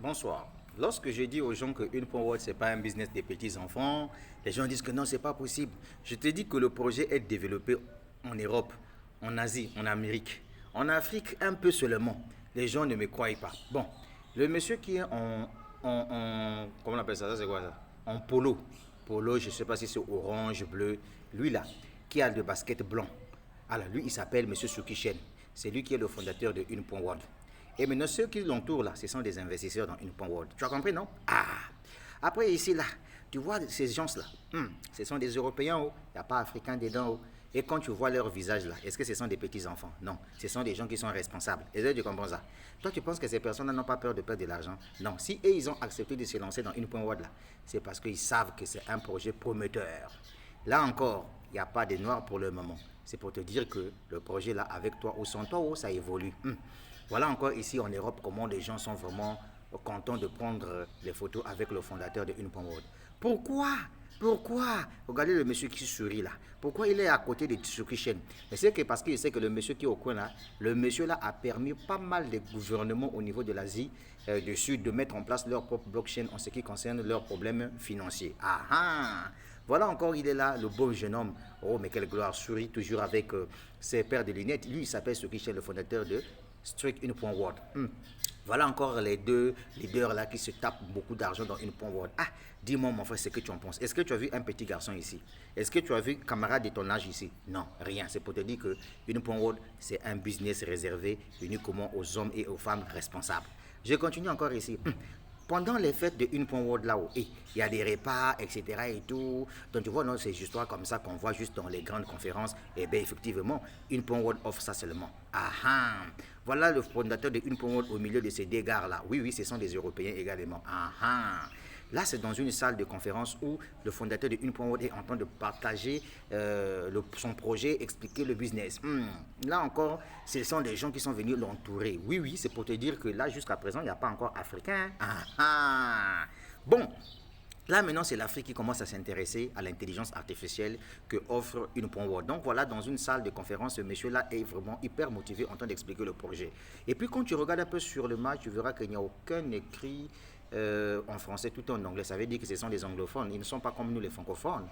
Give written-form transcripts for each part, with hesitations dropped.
Bonsoir. Lorsque je dis aux gens que une World, ce n'est pas un business des petits enfants, les gens disent que non, c'est pas possible. Je te dis que le projet est développé en Europe, en Asie, en Amérique. En Afrique, un peu seulement. Les gens ne me croient pas. Bon, le monsieur qui est comment on appelle ça, c'est quoi ça? En polo. Polo, je ne sais pas si c'est orange, bleu. Lui là, qui a le basket blanc. Alors lui, il s'appelle Monsieur Sukishen. C'est lui qui est le fondateur de Une World. Et maintenant, ceux qui l'entourent là, ce sont des investisseurs dans une World. Tu as compris, non? Ah! Après, ici, là, tu vois ces gens-là, ce sont des Européens, oh. Il n'y a pas Africains dedans, oh. Et quand tu vois leur visage là, est-ce que ce sont des petits enfants? Non, ce sont des gens qui sont responsables. Est-ce que tu comprends ça? Toi, tu penses que ces personnes n'ont pas peur de perdre de l'argent? Non, si eux, ils ont accepté de se lancer dans une World là, c'est parce qu'ils savent que c'est un projet prometteur. Là encore, il n'y a pas de noir pour le moment. C'est pour te dire que le projet là, avec toi ou sans toi, oh, ça évolue. Voilà encore ici en Europe comment les gens sont vraiment contents de prendre les photos avec le fondateur de Une World. Pourquoi? Pourquoi? Regardez le monsieur qui sourit là. Pourquoi il est à côté de Tsukishen? Mais c'est que parce qu'il sait que le monsieur qui est au coin là, le monsieur là a permis pas mal de gouvernements au niveau de l'Asie du Sud de mettre en place leur propre blockchain en ce qui concerne leurs problèmes financiers. Ah ah! Voilà encore, il est là, le beau jeune homme. Oh, mais quelle gloire, sourit toujours avec ses paires de lunettes. Lui, il s'appelle Tsukishen, le fondateur de Strict Une World. Voilà encore les deux leaders là qui se tapent beaucoup d'argent dans Une World. Ah, dis-moi mon frère ce que tu en penses. Est-ce que tu as vu un petit garçon ici? Est-ce que tu as vu un camarade de ton âge ici? Non, rien. C'est pour te dire que Une World, c'est un business réservé uniquement aux hommes et aux femmes responsables. Je continue encore ici. Pendant les fêtes de Une World là-haut, il y a des repas, etc. et tout. Donc tu vois, non, c'est juste comme ça qu'on voit juste dans les grandes conférences. Et bien effectivement, Une World offre ça seulement. Ah ah! Voilà le fondateur de Une World au milieu de ces dégâts là. Oui, oui, ce sont des Européens également. Ah ah! Là, c'est dans une salle de conférence où le fondateur de Une World est en train de partager son projet, expliquer le business. Là encore, ce sont des gens qui sont venus l'entourer. Oui, oui, c'est pour te dire que là, jusqu'à présent, il n'y a pas encore Africain. Ah ah! Bon, là maintenant, c'est l'Afrique qui commence à s'intéresser à l'intelligence artificielle que offre Une World. Donc voilà, dans une salle de conférence, ce monsieur-là est vraiment hyper motivé en train d'expliquer le projet. Et puis quand tu regardes un peu sur le match, tu verras qu'il n'y a aucun écrit en français, tout en anglais. Ça veut dire que ce sont des anglophones. Ils ne sont pas comme nous les francophones.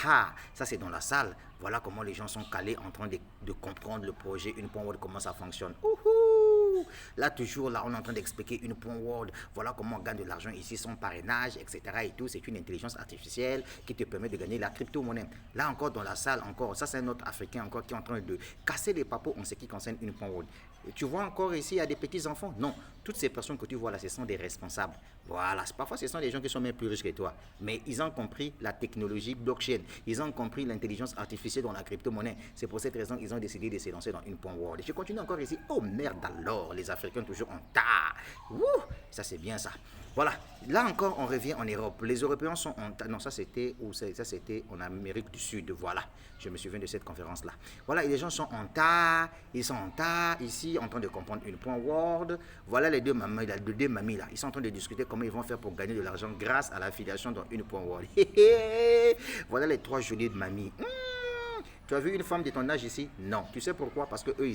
Ah, ça c'est dans la salle. Voilà comment les gens sont calés en train de comprendre le projet Une World, comment ça fonctionne. Ouhou! Là, toujours, là, on est en train d'expliquer Une World. Voilà comment on gagne de l'argent ici, son parrainage, etc. et tout. C'est une intelligence artificielle qui te permet de gagner la crypto-monnaie. Là, encore, dans la salle, encore, ça, c'est un autre Africain encore qui est en train de casser les papos en ce qui concerne Une World. Et tu vois encore ici, il y a des petits enfants. Non, toutes ces personnes que tu vois là, ce sont des responsables. Voilà, parfois ce sont des gens qui sont même plus riches que toi. Mais ils ont compris la technologie blockchain. Ils ont compris l'intelligence artificielle dans la crypto-monnaie. C'est pour cette raison qu'ils ont décidé de se lancer dans Une World. Et je continue encore ici. Oh merde alors, les Africains toujours en tas. Ouh, ça c'est bien ça. Voilà, là encore on revient en Europe. Les Européens sont en tas. Non, ça c'était en Amérique du Sud. Voilà, je me souviens de cette conférence là. Voilà, et les gens sont en tas. Ils sont en tas ici en train de comprendre Une World. Voilà les deux mamies là. Ils sont en train de discuter comment ils vont faire pour gagner de l'argent grâce à l'affiliation dans Une World. Voilà les trois jolies mamies. Tu as vu une femme de ton âge ici? Non. Tu sais pourquoi? Parce que eux,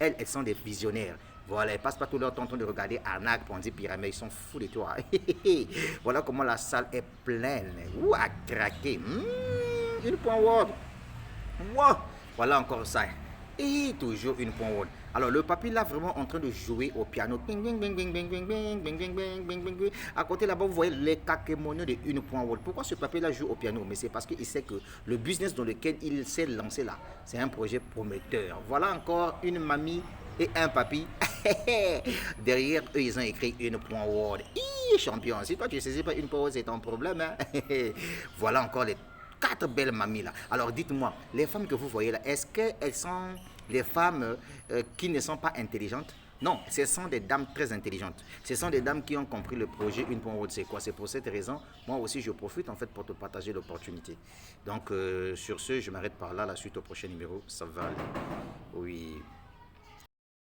elles sont des visionnaires. Voilà, ils passent pas tout leur temps en train de regarder arnaque, Ponzi, pyramide. Ils sont fous de toi. Voilà comment la salle est pleine. Ouh, à craquer. Une World. Wow. Voilà encore ça. Et toujours Une World. Alors le papy là vraiment en train de jouer au piano. Bing, bing, bing, bing, bing, bing, bing, bing, bing, bing, bing, bing, bing. À côté là-bas, vous voyez les kakémonios de Une World. Pourquoi ce papy là joue au piano? Mais c'est parce qu'il sait que le business dans lequel il s'est lancé là, c'est un projet prometteur. Voilà encore une mamie et un papy. Derrière eux, ils ont écrit Une World. Champion. Si toi tu ne saisis pas Une World, c'est ton problème. Hein? Voilà encore les quatre belles mamies là. Alors dites-moi, les femmes que vous voyez là, est-ce qu'elles sont des femmes qui ne sont pas intelligentes? Non, ce sont des dames très intelligentes. Ce sont des dames qui ont compris le projet Une World, c'est quoi? C'est pour cette raison, moi aussi je profite en fait pour te partager l'opportunité. Donc sur ce, je m'arrête par là, la suite au prochain numéro, ça va aller. Oui.